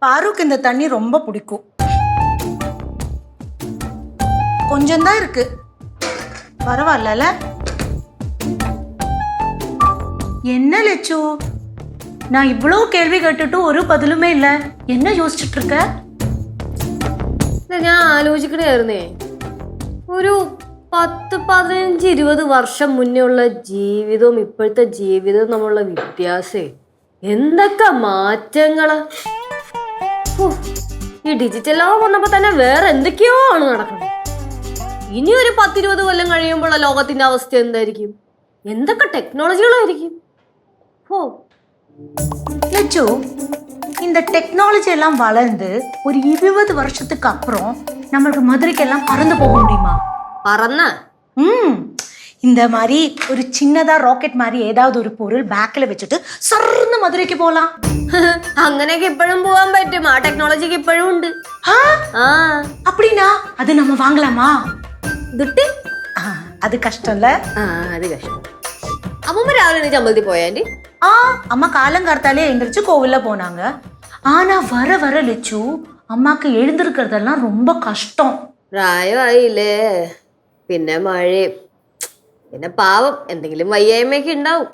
பாருக்கு இந்த தண்ணி ரொம்ப பிடிக்கும். கொஞ்சம் தான் இருக்கு. பரவாயில்ல. என்ன லட்சு, நான் இவ்வளோ கேள்வி கேட்டுட்டு ஒரு பதிலுமே இல்ல. என்ன யோசிச்சுட்டு இருக்க? ഞാൻ ആലോചിക്കണായിരുന്നേ, ഒരു 10-15-20 വർഷം മുന്നേ ഉള്ള ജീവിതവും ഇപ്പോഴത്തെ ജീവിതവും തമ്മിലുള്ള വ്യത്യാസേ എന്തൊക്കെ മാറ്റങ്ങള്. ഈ ഡിജിറ്റൽ ലോകം വന്നപ്പോ തന്നെ വേറെ എന്തൊക്കെയോ ആണ് നടക്കുന്നത്. ഇനി ഒരു 10-20 കൊല്ലം കഴിയുമ്പോഴുള്ള ലോകത്തിന്റെ അവസ്ഥ എന്തായിരിക്കും? എന്തൊക്കെ ടെക്നോളജികളായിരിക്കും? லட்சு, இந்த டெக்னாலஜி எல்லாம் வளர்ந்து ஒரு 20 வருஷத்துக்கு அப்புறம் நம்மளுக்கு மதுரைக்கெல்லாம் பறந்து போக முடியுமா? പറന്ന இந்த மாதிரி ஒரு சின்னதா ராக்கெட் மாதிரி ஏதாவது ஒரு பொருள் பேக்ல வச்சுட்டு சர்ன்னு மதுரைக்கு போலாம். അങ്ങനെയൊക്കെ ഇപ്പോഴും പോവാൻ പറ്റും. ആ ടെക്നോളജിക്ക് ഇപ്പോഴും ഉണ്ട്. அப்படின்னா அது நம்ம வாங்கலாமா? ദുട്ടി அது கஷ்டம்ல. അത് കഷ്ടം. അമ്മൂമ്മ രാവിലെ എണീറ്റ് അമ്പലത്തിൽ പോയാ ആന്റി? அம்மா காலங்கார்த்தாலே எந்திரிச்சு கோவில்ல போனாங்க. ஆனா வர வர லட்சு, அம்மாக்கு எழுந்திருக்கிறதெல்லாம் ரொம்ப கஷ்டம். പ്രായമായില്ലേ, പിന്നെ മഴയും, പിന്നെ പാവം എന്തെങ്കിലും വയ്യായ്മയൊക്കെ ഉണ്ടാവും.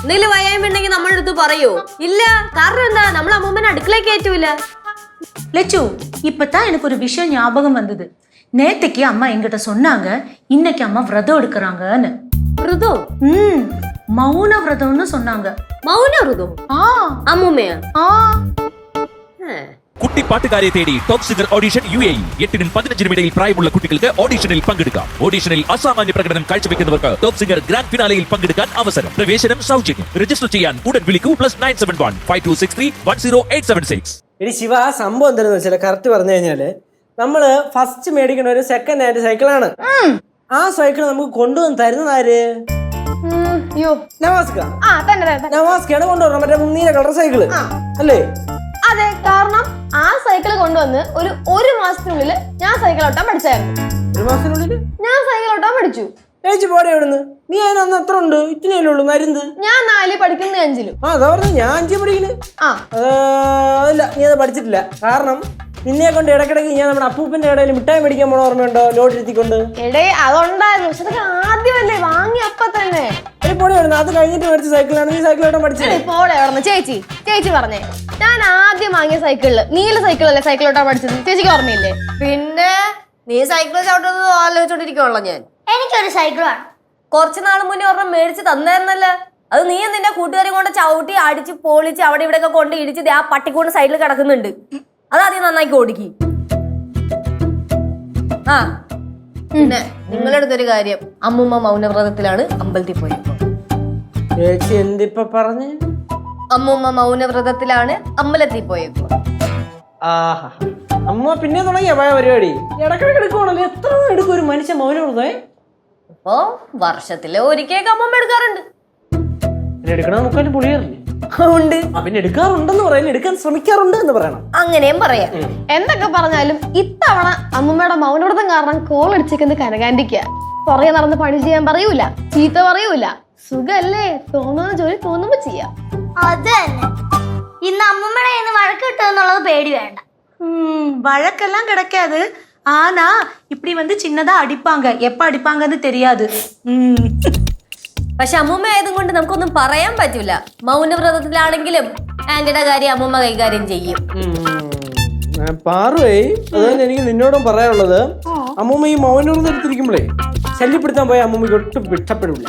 എന്തെങ്കിലും വയ്യായ്മ ഉണ്ടെങ്കിൽ നമ്മുടെ അടുത്ത് പറയോ? ഇല്ല. കാരണം എന്താ? നമ്മൾ അമ്മൂമ്മനെ അടുക്കളയിൽ കയറ്റൂല. லட்சு, இப்பதான் எனக்கு ஒரு விஷயம் ஞாபகம் வந்தது. நேத்துக்கு அம்மா என்கிட்ட சொன்னாங்க, இன்னைக்கு அம்மா விரதம் எடுக்கிறாங்கன்னு. വ്രതോ? மௌன விரதம்னு சொன்னாங்க. മൗന വ്രതോ? അമ്മൂമ്മയാ? കുട്ടി പാട്ടുകാരെ തേടി ടോപ്പ് സിംഗർ ഓഡിഷൻ UAE. 8-നും 15-നും ഇടയിൽ പ്രായമുള്ള കുട്ടികൾക്ക് ഓഡിഷനിൽ പങ്കെടുക്കാം. ഓഡിഷനിൽ അസാമാന്യ പ്രകടനം കാഴ്ചവെക്കുന്നവർക്ക് ടോപ്പ് സിംഗർ ഗ്രാൻഡ് ഫിനാലയിൽ പങ്കെടുക്കാൻ അവസരം. പ്രവേശനം സൗജന്യം. രജിസ്റ്റർ ചെയ്യാൻ ഉടൻ വിളിക്കൂ. +971 5263 10876. എടി ശിവ, ആ സംഭവം എന്താണെന്ന് വെച്ചാൽ കറക്റ്റ് പറഞ്ഞു കഴിഞ്ഞാല് നമ്മള് ഫസ്റ്റ് മേടിക്കുന്ന ഒരു സെക്കൻഡ് ഹാൻഡ് സൈക്കിളാണ്. ആ സൈക്കിൾ നമുക്ക് കൊണ്ടുവന്ന് തരുന്നത് ആര്? നവാസ്കാണ് കൊണ്ടുവരണം. മറ്റേ നീല കളർ സൈക്കിള് അല്ലേ? അതെ, കാരണം ആ സൈക്കിൾ കൊണ്ടുവന്ന് ഒരു മാസത്തിനുള്ളിൽ ഞാൻ സൈക്കിൾ ഓട്ടാൻ പഠിച്ചായിരുന്നു. ഒരു മാസത്തിനുള്ളിൽ ഞാൻ സൈക്കിൾ ഓട്ടാൻ പഠിച്ചു. ഏച്ചി പോടെ എവിടുന്ന്? നീ അതിനന്ന് എത്ര ഉണ്ട്? ഇത്തിനല്ലേ ഉള്ളു മരുന്ന്. ഞാൻ 4 പഠിക്കുന്ന 5-ലും. അതാ പറഞ്ഞു, ഞാൻ 5 പഠിക്കുന്നു. അതല്ല, നീ അത് പഠിച്ചിട്ടില്ല. കാരണം നിന്നെ കൊണ്ട് ഇടക്കിടക്ക് ഞാൻ നമ്മുടെ അപ്പൂപ്പന്റെ കടയിൽ മിഠായി മേടിക്കാൻ പോണ ഓർമ്മയുണ്ടോ? ലോഡ് ഇരുത്തിക്കൊണ്ട്. എടേ, അതുണ്ടായിരുന്നു. പക്ഷെ അതൊക്കെ ആദ്യമല്ലേ, വാങ്ങി അപ്പൊ തന്നെ. പോടെ എവിടുന്ന്? അത് കഴിഞ്ഞിട്ട് മേടിച്ച സൈക്കിളാണ്. നീ സൈക്കിൾ ഓട്ടാൻ പഠിച്ചത്? പോടെ എവിടുന്ന്? ചേച്ചി പറഞ്ഞേ, ഞാൻ ആദ്യം വാങ്ങിയ സൈക്കിളില് നീല സൈക്കിളല്ലേ സൈക്കിൾ ഓട്ടാൻ പഠിച്ചത്? ചേച്ചിക്ക് ഓർമ്മയില്ലേ? പിന്നെ നീ സൈക്കിൾ ചവിട്ടുന്നത് ആലോചിച്ചോണ്ടിരിക്കുവാണല്ലോ ഞാൻ. എനിക്കൊരു സൈക്കിൾ വേണം. കുറച്ചു നാൾ മുന്നേ ഒരെണ്ണം മേടിച്ച് തന്നായിരുന്നല്ലോ. അത് നീ നിന്റെ കൂട്ടുകാരെ കൊണ്ട് ചവിട്ടി അടിച്ച് പൊളിച്ച് അവിടെ ഇവിടെയൊക്കെ കൊണ്ട് ഇടിച്ച് ആ പട്ടിക്കൂട് സൈഡിൽ കിടക്കുന്നുണ്ട്. അതാദ്യം നന്നാക്കി ഓടിക്കി. പിന്നെ നിങ്ങളുടെ അടുത്തൊരു കാര്യം, അമ്മൂമ്മ മൗനവ്രതത്തിലാണ് അമ്പലത്തിൽ പോയി. ചേച്ചി എന്തിപ്പ പറഞ്ഞ്? അമ്മൂമ്മ മൗനവ്രതത്തിലാണ് അമ്പലത്തിൽ പോയേക്കോ. ആഹാ, അമ്മ പിന്നെ തുടങ്ങിയ പോയ പരിപാടി. ഇടക്കിടക്ക് എടുക്കുവാണല്ലോ. എത്ര എടുക്കും ഒരു മനുഷ്യ മൗനവ്രതേ? അപ്പൊ വർഷത്തില് ഒരിക്കലൊക്കെ അമ്മൂമ്മ എടുക്കാറുണ്ട്. എടുക്കണ മുക്കാലും പുളിയാറില്ലേ? ഉണ്ട്. പിന്നെ എടുക്കാറുണ്ടെന്ന് പറയാൻ, എടുക്കാൻ ശ്രമിക്കാറുണ്ട് എന്ന് പറയണം. അങ്ങനെയും പറയാം. എന്തൊക്കെ പറഞ്ഞാലും ഇത്തവണ അമ്മൂമ്മയുടെ മൗനവ്രതം കാരണം കോൾ അടിച്ചേക്കുന്നത് കനകാന്റിക്ക. പുറകെ നടന്ന് പണി ചെയ്യാൻ പറയൂല, ചീത്ത പറയൂല. സുഖല്ലേ? തോന്നുന്ന ജോലി തോന്നുമ്പോ ചെയ്യാം. അത് തന്നെ. ഇന്ന് അമ്മൂമ്മയുടെ കയ്യിൽ നിന്ന് വഴക്ക് കിട്ടുമെന്നുള്ളത് പേടി വേണ്ട. வழக்கெல்லாம் கிடைக்காது. ஆனா இப்படி வந்து சின்னதா அடிப்பாங்க. எப்ப அடிப்பாங்கன்னு தெரியாது. പക്ഷെ അമ്മൂമ്മ ആയതും കൊണ്ട് നമുക്കൊന്നും പറയാൻ പറ്റൂല. മൗനവ്രതത്തിലാണെങ്കിലും ആന്റിയുടെ കാര്യം അമ്മൂമ്മ കൈകാര്യം ചെയ്യും. പാറുവേ, അതുതന്നെ എനിക്ക് നിന്നോടും പറയാനുള്ളത്. അമ്മൂമ്മ ഈ മൗനവ്രതം എടുത്തിരിക്കുമ്പോഴേ ശല്യപ്പെടുത്താൻ പോയ അമ്മൂമ്മയ്ക്ക് ഒട്ടും ഇഷ്ടപ്പെടില്ല.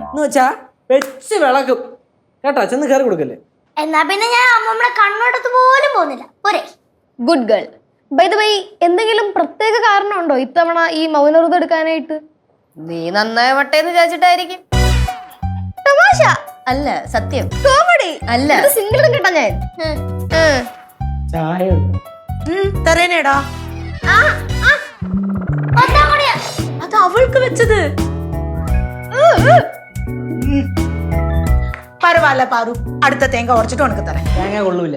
എന്ന് വെച്ചാ വെച്ച് വിളക്കും കേട്ടാ. ചെന്ന് കയറി കൊടുക്കല്ലേ. എന്നാ പിന്നെ ഞാൻ അമ്മൂമ്മയുടെ കണ്ണോടത്ത് പോലും പോകുന്നില്ല. പോരെ? Good girl. By the way, എന്തെങ്കിലും പ്രത്യേക കാരണമുണ്ടോ ഇത്തവണ ഈ മൗനവ്രതം എടുക്കാനായിട്ട്? നീ നന്നാവട്ടെന്ന് വിചാരിച്ചിട്ടായിരിക്കും. തമാശ അല്ല, സത്യം. കോമഡി അല്ല. സിംഗിളും കിട്ടാ ഞാൻ. ചായ தரேனேடா. அது அவளுக்கு வச்சது. பரவாயில்ல பாரு, அடுத்த தேங்காய் உடைச்சிட்டு உனக்கு தரேன். തേങ്ങ കൊള്ളൂല.